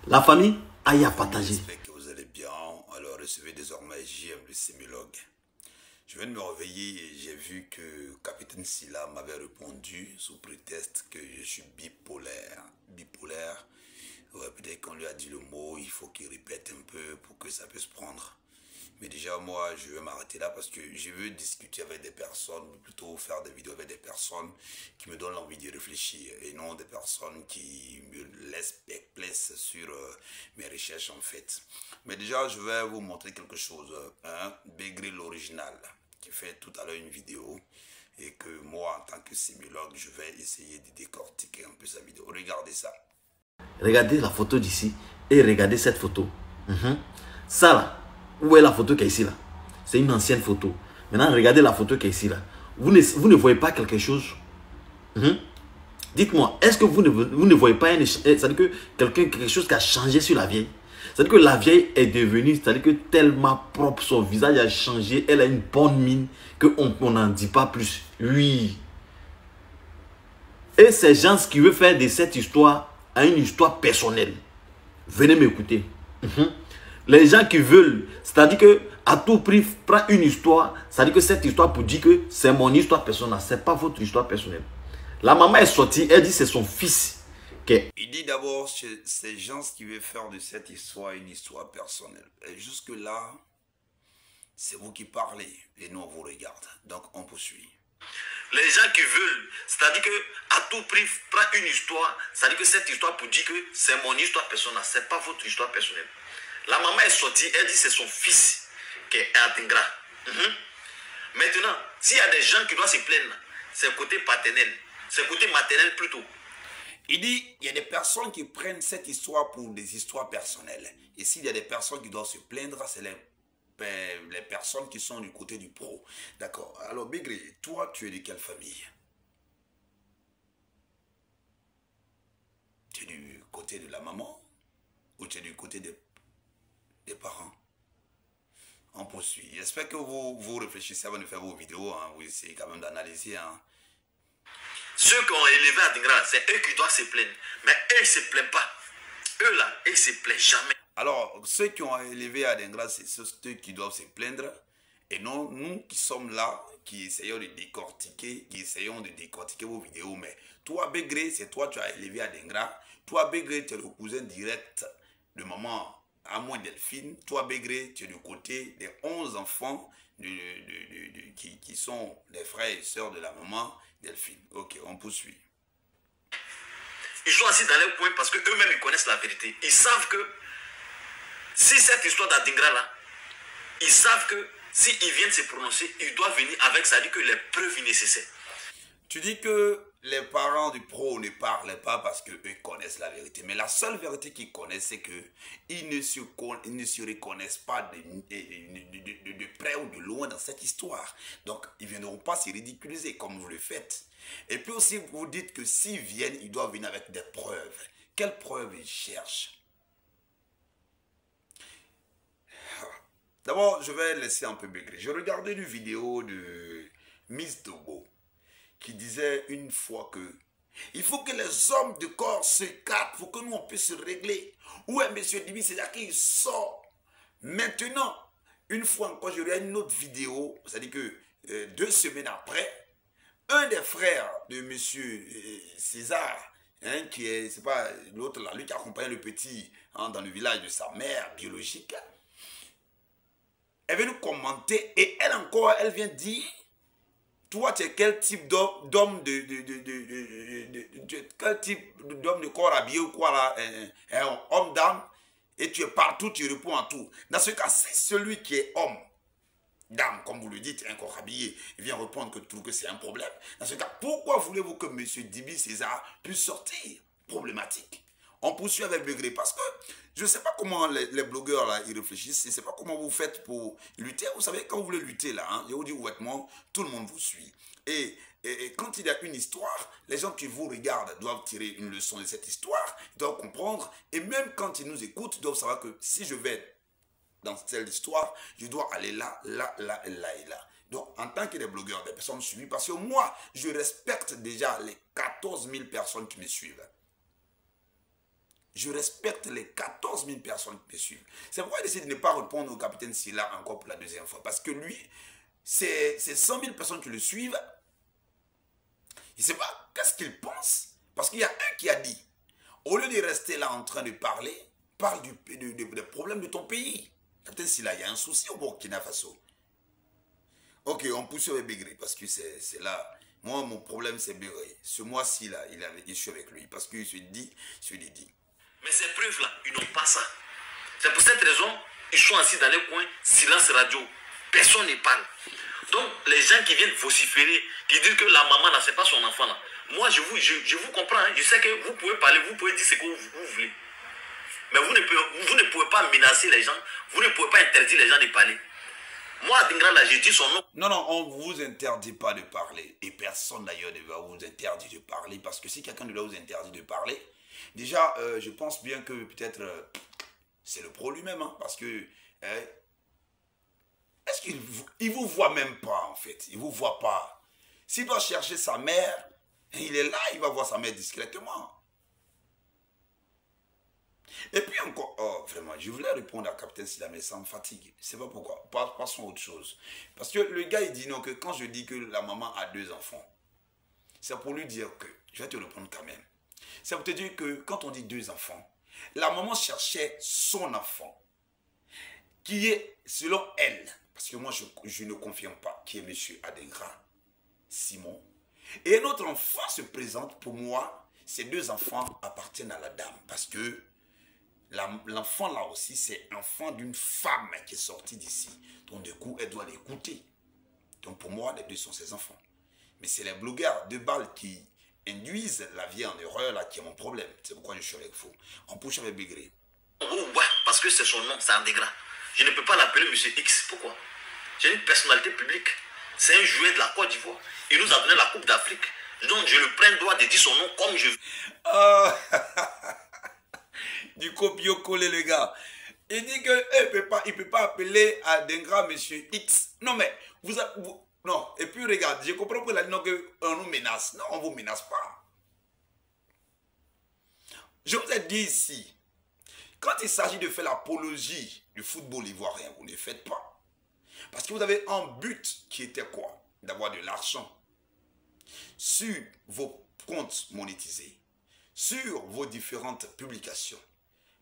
La famille aille à partager. J'espère que vous allez bien. Alors recevez désormais JM le sémiologue. Je viens de me réveiller et j'ai vu que Capitaine Silla m'avait répondu sous prétexte que je suis bipolaire. Bipolaire, ouais, peut-être qu'on lui a dit le mot, il faut qu'il répète un peu pour que ça puisse prendre. Mais déjà, moi, je vais m'arrêter là parce que je veux discuter avec des personnes, ou plutôt faire des vidéos avec des personnes qui me donnent l'envie de réfléchir et non des personnes qui me laissent perplexe sur mes recherches en fait. Mais déjà, je vais vous montrer quelque chose. Begré l'original, qui fait tout à l'heure une vidéo et que moi, en tant que sémiologue, je vais essayer de décortiquer un peu sa vidéo. Regardez ça. Regardez la photo d'ici et regardez cette photo. Ça là, où est la photo qui est ici là? C'est une ancienne photo. Maintenant, regardez la photo qui est ici là. Vous ne voyez pas quelque chose? Dites-moi, est-ce que vous ne voyez pas c'est-à-dire que quelque chose qui a changé sur la vieille? C'est-à-dire que la vieille est devenue, c'est-à-dire que tellement propre, son visage a changé, elle a une bonne mine, qu'on n'en dit pas plus. Oui. Et ces gens qui veulent faire de cette histoire à une histoire personnelle, venez m'écouter. Les gens qui veulent, c'est-à-dire que à tout prix, prendre une histoire, c'est-à-dire que cette histoire pour dire que c'est mon histoire personnelle, ce n'est pas votre histoire personnelle. La maman est sortie, elle dit que c'est son fils. Il dit d'abord, ces gens qui veulent faire de cette histoire une histoire personnelle. Et jusque-là, c'est vous qui parlez et nous on vous regarde. Donc on poursuit. Les gens qui veulent, c'est-à-dire que à tout prix, prendre une histoire, c'est-à-dire que cette histoire pour dire que c'est mon histoire personnelle, ce n'est pas votre histoire personnelle. La maman est sortie, elle dit que c'est son fils qui est Adingra. Maintenant, s'il y a des gens qui doivent se plaindre, c'est côté paternel, c'est côté maternel plutôt. Il dit, il y a des personnes qui prennent cette histoire pour des histoires personnelles. Et s'il y a des personnes qui doivent se plaindre, c'est les personnes qui sont du côté du pro. D'accord. Alors, Begré, toi, tu es de quelle famille? Tu es du côté de la maman ou tu es du côté des parents? On poursuit. J'espère que vous réfléchissez avant de faire vos vidéos. Hein. Vous essayez quand même d'analyser. Hein. Ceux qui ont élevé à Dingra, c'est eux qui doivent se plaindre. Mais eux, ils ne se plaignent pas. Eux là, ils ne se plaignent jamais. Alors, ceux qui ont élevé à Dingra, c'est ceux qui doivent se plaindre. Et non, nous qui sommes là, qui essayons de décortiquer, vos vidéos. Mais toi, Begré, c'est toi qui as élevé à Dingra. Toi, Begré, tu es le cousin direct de maman Amoué Delphine. Toi, Begré, tu es du côté des 11 enfants qui sont les frères et sœurs de la maman Delphine. Ok, on poursuit. Ils sont assis dans leur coin parce qu'eux-mêmes, ils connaissent la vérité. Ils savent que si cette histoire d'Adingra là, ils savent que s'ils viennent se prononcer, ils doivent venir avec, ça dit que les preuves nécessaires. Tu dis que les parents du pro ne parlent pas parce qu'eux connaissent la vérité. Mais la seule vérité qu'ils connaissent, c'est qu'ils ne se reconnaissent pas de près ou de loin dans cette histoire. Donc, ils ne viendront pas se ridiculiser comme vous le faites. Et puis aussi, vous dites que s'ils viennent, ils doivent venir avec des preuves. Quelles preuves ils cherchent? D'abord, je vais laisser un peu Begré. Je regardais une vidéo de Miss Dogo qui disait une fois que il faut que les hommes de corps se captent pour que nous on puisse se régler. Où est M. Dibi? C'est-à-dire qu'il sort. Maintenant, une fois encore, je regarde une autre vidéo, c'est-à-dire que 2 semaines après, un des frères de M. César, hein, qui est, c'est pas l'autre là, lui qui accompagne le petit hein, dans le village de sa mère biologique, elle vient nous commenter et elle encore, elle vient dire, toi tu es quel type d'homme quel type d'homme de corps habillé ou quoi là, un homme d'âme, et tu es partout, tu réponds à tout. Dans ce cas, c'est celui qui est homme d'âme, comme vous le dites, un corps habillé, il vient répondre que tu trouves que c'est un problème. Dans ce cas, pourquoi voulez-vous que M. Dibi César puisse sortir? Problématique. On poursuit avec Begré parce que je ne sais pas comment les blogueurs là, ils réfléchissent. Je ne sais pas comment vous faites pour lutter. Vous savez, quand vous voulez lutter là, hein, je vous dis ouvertement, tout le monde vous suit. Et quand il y a une histoire, les gens qui vous regardent doivent tirer une leçon de cette histoire, ils doivent comprendre. Et même quand ils nous écoutent, ils doivent savoir que si je vais dans telle histoire, je dois aller là, là, là, là et là. Donc, en tant que des blogueurs, des personnes suivies, parce que moi, je respecte déjà les 14 000 personnes qui me suivent. Je respecte les 14 000 personnes qui me suivent. C'est pourquoi il décide de ne pas répondre au capitaine Sylla encore pour la deuxième fois. Parce que lui, c'est 100 000 personnes qui le suivent. Il ne sait pas qu'est-ce qu'il pense. Parce qu'il y a un qui a dit, au lieu de rester là en train de parler, parle des problèmes de ton pays. Capitaine Sylla, il y a un souci au Burkina Faso. Ok, on pousse avec Begré parce que c'est là. Moi, mon problème, c'est Begré. Ce mois-ci, là, je suis avec lui parce qu'il se dit, Mais ces preuves-là, ils n'ont pas ça. C'est pour cette raison, ils sont assis dans les coins, silence radio. Personne ne parle. Donc, les gens qui viennent vociférer, qui disent que la maman, là, c'est pas son enfant, là. Moi, je vous comprends. Hein. Je sais que vous pouvez parler, vous pouvez dire ce que vous voulez. Mais vous ne pouvez pas menacer les gens. Vous ne pouvez pas interdire les gens de parler. Moi, à Dingra, là, j'ai dit son nom. Non, on ne vous interdit pas de parler. Et personne d'ailleurs ne va vous interdire de parler. Parce que si quelqu'un doit vous interdire de parler, déjà, je pense bien que peut-être c'est le pro lui-même. Hein, parce que est-ce qu'il ne vous voit même pas en fait? Il ne vous voit pas. S'il doit chercher sa mère, il est là, il va voir sa mère discrètement. Et puis encore, oh, vraiment, je voulais répondre à Capitaine Sylla, mais ça me fatigue. Je ne sais pas pourquoi. Passons à autre chose. Parce que le gars, il dit non, que quand je dis que la maman a 2 enfants, c'est pour lui dire que, je vais te répondre quand même. C'est pour te dire que quand on dit 2 enfants, la maman cherchait son enfant, qui est, selon elle, parce que moi, je ne confirme pas, qui est M. Adingra Simon. Et un autre enfant se présente, pour moi, ces 2 enfants appartiennent à la dame, parce que l'enfant là aussi, c'est l'enfant d'une femme qui est sortie d'ici. Donc du coup, elle doit l'écouter. Donc pour moi, les 2 sont ses enfants. Mais c'est les blogueurs de balles qui induisent la vie en erreur là qui est mon problème. C'est pourquoi je suis avec vous. On pousse avec Begré. Oh, ouais, parce que c'est son nom, c'est Adingra. Je ne peux pas l'appeler Monsieur X. Pourquoi? J'ai une personnalité publique. C'est un jouet de la Côte d'Ivoire. Il nous a donné la Coupe d'Afrique. Donc je le prends le droit de dire son nom comme je veux. Du copier-coller, les gars. Il dit qu'il ne peut pas appeler Adingra Monsieur X. Non, mais non. Et puis, regarde, je comprends que qu'on nous menace. Non, on ne vous menace pas. Je vous ai dit ici, quand il s'agit de faire l'apologie du football ivoirien, vous ne le faites pas. Parce que vous avez un but qui était quoi? D'avoir de l'argent sur vos comptes monétisés, sur vos différentes publications.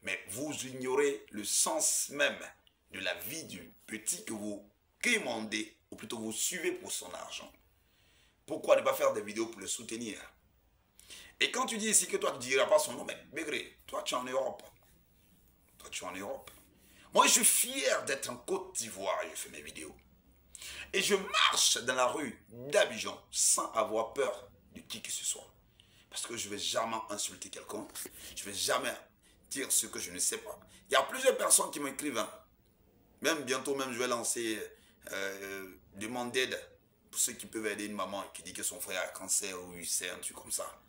Mais vous ignorez le sens même de la vie du petit que vous quémandez, ou plutôt vous suivez pour son argent. Pourquoi ne pas faire des vidéos pour le soutenir? Et quand tu dis ici que toi tu ne diras pas son nom, mais Begré, toi tu es en Europe. Toi tu es en Europe. Moi je suis fier d'être en Côte d'Ivoire et je fais mes vidéos. Et je marche dans la rue d'Abidjan sans avoir peur de qui que ce soit. Parce que je ne vais jamais insulter quelqu'un. Je ne vais jamais dire ce que je ne sais pas. Il y a plusieurs personnes qui m'écrivent. Hein. Même bientôt, même je vais lancer demande d'aide pour ceux qui peuvent aider une maman qui dit que son frère a cancer ou UC, un truc comme ça.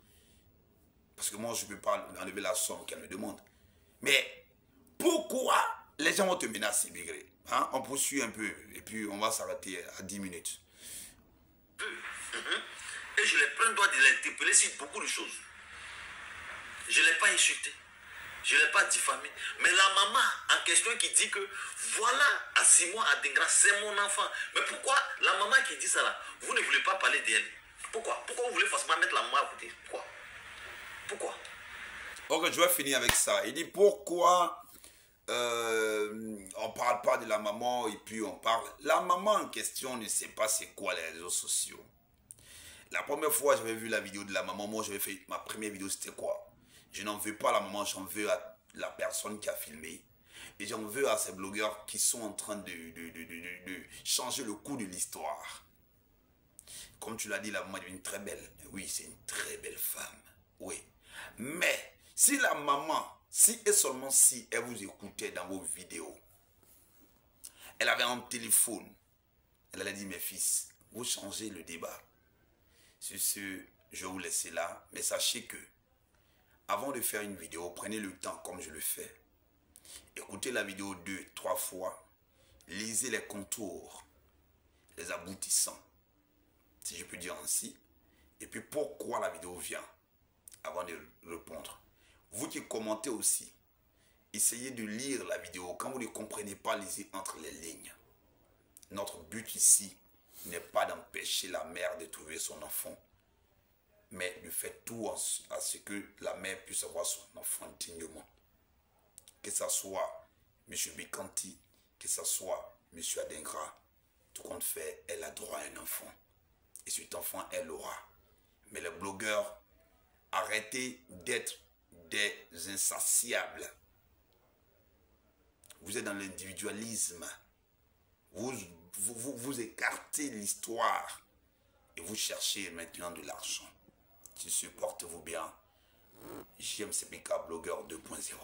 Parce que moi, je ne peux pas enlever la somme qu'elle me demande. Mais pourquoi les gens vont te menacer, Begré? Hein? On poursuit un peu et puis on va s'arrêter à 10 minutes. Et je les prends le droit de l'interpeller sur beaucoup de choses. Je ne l'ai pas insulté. Je ne l'ai pas diffamé. Mais la maman en question qui dit que voilà, à 6 mois, Adingra, c'est mon enfant. Mais pourquoi la maman qui dit ça là, vous ne voulez pas parler d'elle? Pourquoi? Pourquoi vous voulez forcément mettre la maman à côté? Pourquoi? Ok, je vais finir avec ça. Il dit pourquoi on ne parle pas de la maman et puis on parle. La maman en question ne sait pas c'est quoi les réseaux sociaux. La première fois j'avais vu la vidéo de la maman, moi j'avais fait ma première vidéo, c'était quoi? Je n'en veux pas à la maman, j'en veux à la personne qui a filmé. Et j'en veux à ces blogueurs qui sont en train de changer le cours de l'histoire. Comme tu l'as dit, la maman est une très belle. Oui, c'est une très belle femme. Oui. Mais si la maman, si et seulement si elle vous écoutait dans vos vidéos, elle avait un téléphone, elle allait dire, mes fils, vous changez le débat. Sur ce, je vais vous laisser là. Mais sachez que avant de faire une vidéo, prenez le temps comme je le fais. Écoutez la vidéo 2, 3 fois. Lisez les contours, les aboutissants, si je peux dire ainsi. Et puis pourquoi la vidéo vient, avant de répondre. Vous qui commentez aussi, essayez de lire la vidéo. Quand vous ne comprenez pas, lisez entre les lignes. Notre but ici n'est pas d'empêcher la mère de trouver son enfant, mais de faire tout à ce que la mère puisse avoir son enfant dignement. Que ce soit M. Bikanti, que ce soit M. Adengra, tout compte fait, elle a droit à un enfant. Et cet enfant, elle l'aura. Mais les blogueurs, arrêtez d'être des insatiables. Vous êtes dans l'individualisme. Vous écartez l'histoire et vous cherchez maintenant de l'argent. Supportez-vous bien. JMCPK Blogueur 2.0.